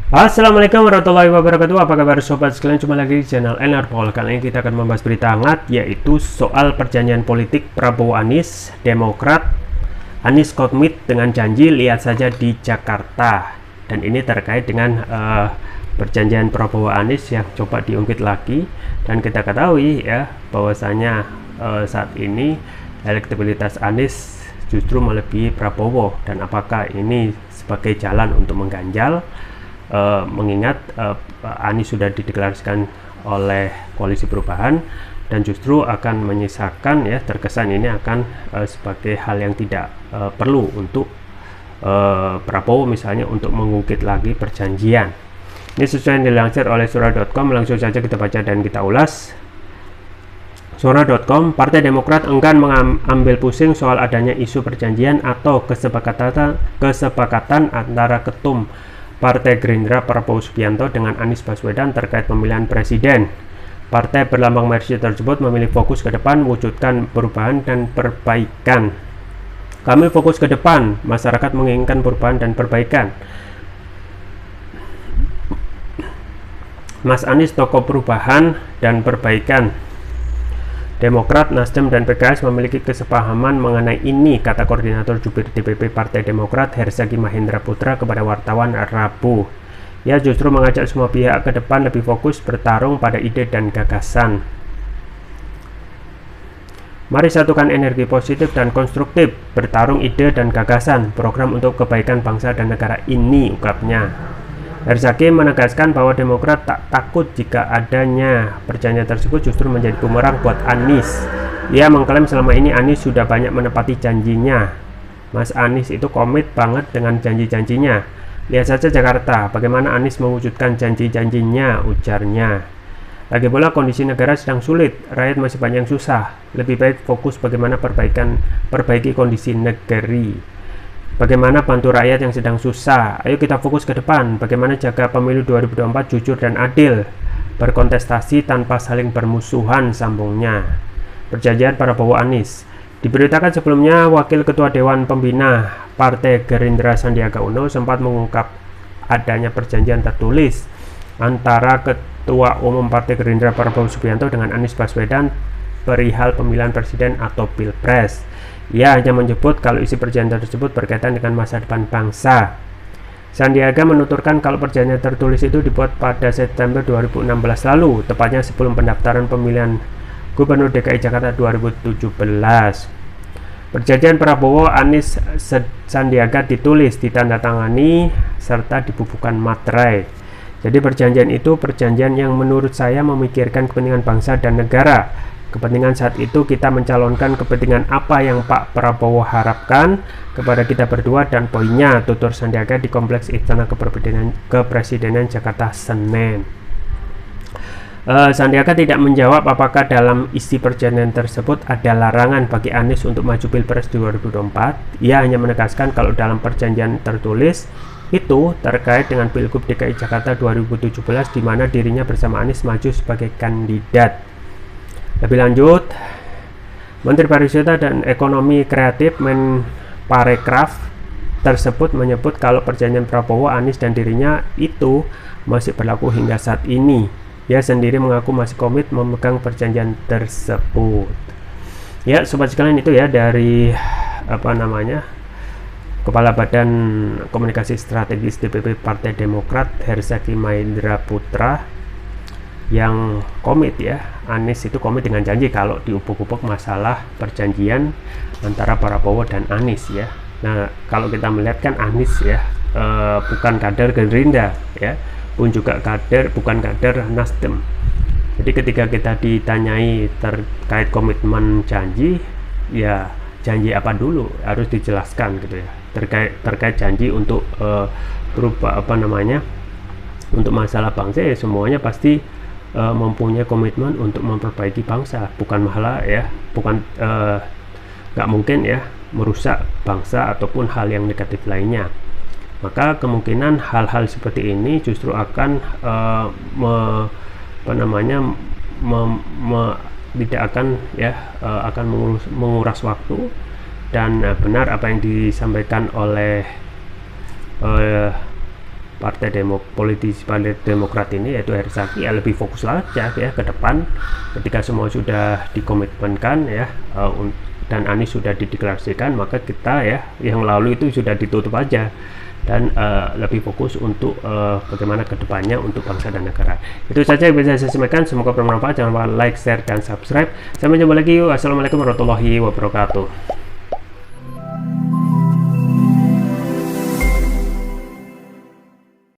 Assalamualaikum warahmatullahi wabarakatuh. Apa kabar sobat sekalian? Cuma lagi di channel NRPol. Kali ini kita akan membahas berita hangat, yaitu soal perjanjian politik Prabowo Anies, Demokrat. Anies komit dengan janji, lihat saja di Jakarta. Dan ini terkait dengan perjanjian Prabowo Anies yang coba diungkit lagi. Dan kita ketahui ya bahwasanya saat ini elektabilitas Anies justru melebihi Prabowo. Dan apakah ini sebagai jalan untuk mengganjal? Mengingat Anies sudah dideklarasikan oleh Koalisi Perubahan dan justru akan menyisakan ya, terkesan ini akan sebagai hal yang tidak perlu untuk Prabowo misalnya untuk mengungkit lagi perjanjian. Ini sesuai yang dilansir oleh Suara.com. Langsung saja kita baca dan kita ulas. Suara.com, Partai Demokrat enggan mengambil pusing soal adanya isu perjanjian atau kesepakatan antara ketum Partai Gerindra Prabowo Subianto dengan Anies Baswedan terkait pemilihan presiden. Partai berlambang Mercy tersebut memilih fokus ke depan, wujudkan perubahan dan perbaikan. Kami fokus ke depan, masyarakat menginginkan perubahan dan perbaikan. Mas Anies tokoh perubahan dan perbaikan. Demokrat, Nasdem, dan PKS memiliki kesepahaman mengenai ini, kata Koordinator Jubir DPP Partai Demokrat Herzaki Mahendra Putra kepada wartawan Rabu. Ia justru mengajak semua pihak ke depan lebih fokus bertarung pada ide dan gagasan. Mari satukan energi positif dan konstruktif, bertarung ide dan gagasan, program untuk kebaikan bangsa dan negara ini, ungkapnya. Herzaki menegaskan bahwa Demokrat tak takut jika adanya perjanjian tersebut justru menjadi bumerang buat Anies. Ia mengklaim selama ini Anies sudah banyak menepati janjinya. Mas Anies itu komit banget dengan janji-janjinya. Lihat saja Jakarta, bagaimana Anies mewujudkan janji-janjinya, ujarnya. Lagi pula kondisi negara sedang sulit, rakyat masih banyak yang susah. Lebih baik fokus bagaimana perbaiki kondisi negeri. Bagaimana bantu rakyat yang sedang susah. Ayo kita fokus ke depan. Bagaimana jaga pemilu 2024 jujur dan adil, berkontestasi tanpa saling bermusuhan, sambungnya. Perjanjian Prabowo Anies. Diberitakan sebelumnya, Wakil Ketua Dewan Pembina Partai Gerindra Sandiaga Uno sempat mengungkap adanya perjanjian tertulis antara Ketua Umum Partai Gerindra Prabowo Subianto dengan Anies Baswedan perihal pemilihan presiden atau pilpres. Ia hanya menyebut kalau isi perjanjian tersebut berkaitan dengan masa depan bangsa. Sandiaga menuturkan kalau perjanjian tertulis itu dibuat pada September 2016 lalu, tepatnya sebelum pendaftaran pemilihan Gubernur DKI Jakarta 2017. Perjanjian Prabowo Anies Sandiaga ditulis, ditandatangani, serta dibubuhkan materai. Jadi perjanjian itu perjanjian yang menurut saya memikirkan kepentingan bangsa dan negara. Kepentingan saat itu kita mencalonkan kepentingan apa yang Pak Prabowo harapkan kepada kita berdua dan poinnya, tutur Sandiaga di Kompleks Istana Kepresidenan Jakarta Senin. Sandiaga tidak menjawab apakah dalam isi perjanjian tersebut ada larangan bagi Anies untuk maju Pilpres 2024. Ia hanya menegaskan kalau dalam perjanjian tertulis itu terkait dengan Pilgub DKI Jakarta 2017 di mana dirinya bersama Anies maju sebagai kandidat. Lebih lanjut, Menteri Pariwisata dan Ekonomi Kreatif Menparekraf tersebut menyebut kalau perjanjian Prabowo, Anies, dan dirinya itu masih berlaku hingga saat ini. Ia sendiri mengaku masih komit memegang perjanjian tersebut. Ya, sobat sekalian, itu ya dari Kepala Badan Komunikasi Strategis DPP Partai Demokrat Herzaki Mahendra Putra yang komit ya. Anies itu komit dengan janji kalau diubuk-ubuk masalah perjanjian antara Prabowo dan Anies ya. Nah, kalau kita melihat kan Anies ya bukan kader Gerindra ya, pun juga bukan kader Nasdem. Jadi ketika kita ditanyai terkait komitmen janji, ya janji apa dulu harus dijelaskan gitu ya. Terkait janji untuk untuk masalah bangsa ya, semuanya pasti mempunyai komitmen untuk memperbaiki bangsa, bukan malah ya, nggak mungkin ya merusak bangsa ataupun hal yang negatif lainnya. Maka kemungkinan hal-hal seperti ini justru akan tidak akan ya akan menguras waktu. Dan benar apa yang disampaikan oleh Partai Demokrat ini, yaitu Herzaki, ya lebih fokus aja ya ke depan ketika semua sudah dikomitmenkan ya, dan Anies sudah dideklarasikan, maka kita ya yang lalu itu sudah ditutup aja dan lebih fokus untuk bagaimana kedepannya untuk bangsa dan negara. Itu saja yang bisa saya sampaikan, semoga bermanfaat. Jangan lupa like, share, dan subscribe. Sampai jumpa lagi. Wassalamualaikum warahmatullahi wabarakatuh.